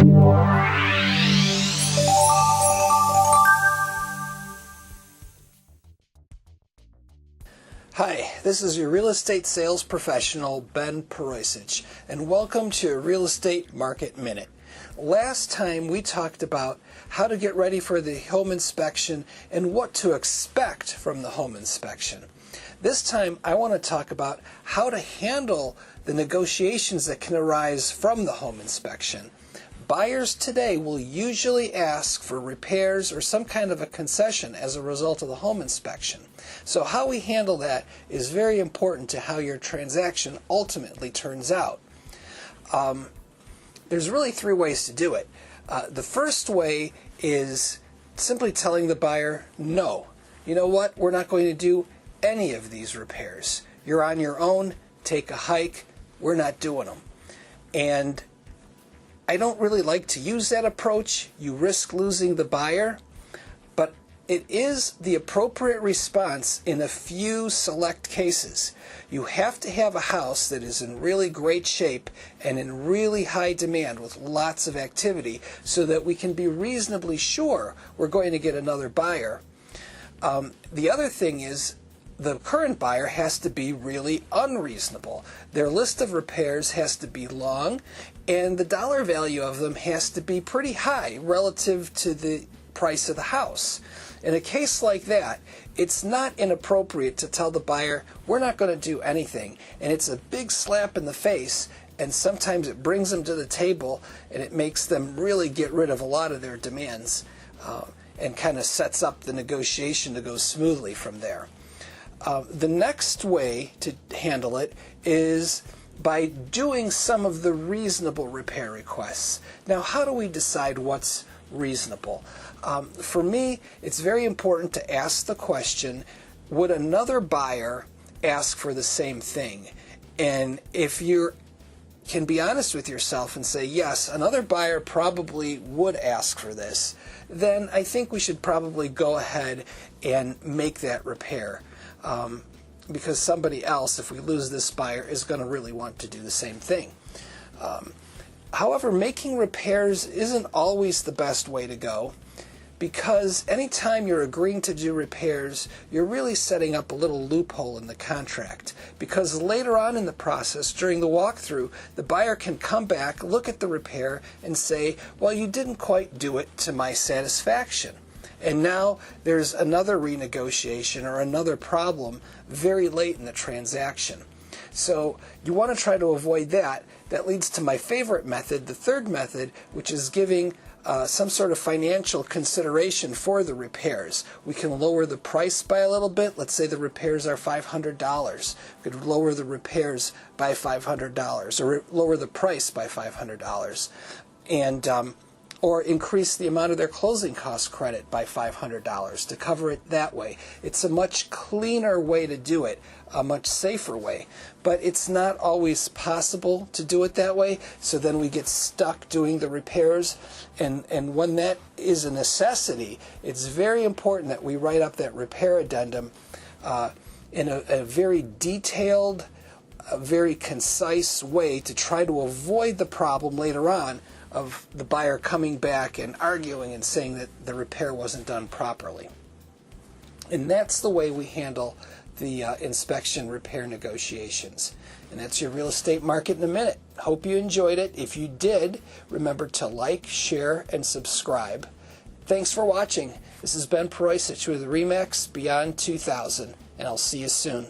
Hi, this is your real estate sales professional, Ben Peroisich, and welcome to your Real Estate Market Minute. Last time we talked about how to get ready for the home inspection and what to expect from the home inspection. This time I want to talk about how to handle the negotiations that can arise from the home inspection. Buyers today will usually ask for repairs or some kind of a concession as a result of the home inspection. So how we handle that is very important to how your transaction ultimately turns out. There's really three ways to do it. The first way is simply telling the buyer, no, you know what, we're not going to do any of these repairs. You're on your own, take a hike, we're not doing them. And I don't really like to use that approach. You risk losing the buyer, but it is the appropriate response in a few select cases. You have to have a house that is in really great shape and in really high demand with lots of activity so that we can be reasonably sure we're going to get another buyer. The other thing is the current buyer has to be really unreasonable. Their list of repairs has to be long, and the dollar value of them has to be pretty high relative to the price of the house. In a case like that, it's not inappropriate to tell the buyer, we're not going to do anything. And it's a big slap in the face, and sometimes it brings them to the table, and it makes them really get rid of a lot of their demands and kind of sets up the negotiation to go smoothly from there. The next way to handle it is by doing some of the reasonable repair requests. Now, how do we decide what's reasonable? For me, it's very important to ask the question, would another buyer ask for the same thing? And if you can be honest with yourself and say, yes, another buyer probably would ask for this, then I think we should probably go ahead and make that repair. Because somebody else, if we lose this buyer, is going to really want to do the same thing. However, making repairs isn't always the best way to go, because anytime you're agreeing to do repairs, you're really setting up a little loophole in the contract. Because later on in the process, during the walkthrough, the buyer can come back, look at the repair, and say, well, you didn't quite do it to my satisfaction. And now there's another renegotiation or another problem very late in the transaction. So you want to try to avoid that. That leads to my favorite method, the third method, which is giving some sort of financial consideration for the repairs. We can lower the price by a little bit. Let's say the repairs are $500. We could lower the repairs by $500 or lower the price by $500. And or increase the amount of their closing cost credit by $500 to cover it that way. It's a much cleaner way to do it, a much safer way. But it's not always possible to do it that way, so then we get stuck doing the repairs. And when that is a necessity, it's very important that we write up that repair addendum in a very detailed, a very concise way to try to avoid the problem later on of the buyer coming back and arguing and saying that the repair wasn't done properly. And that's the way we handle the inspection repair negotiations. And that's your Real Estate Market in a Minute. Hope you enjoyed it. If you did, remember to like, share, and subscribe. Thanks for watching. This is Ben Peroisich with RE/MAX Beyond 2000, and I'll see you soon.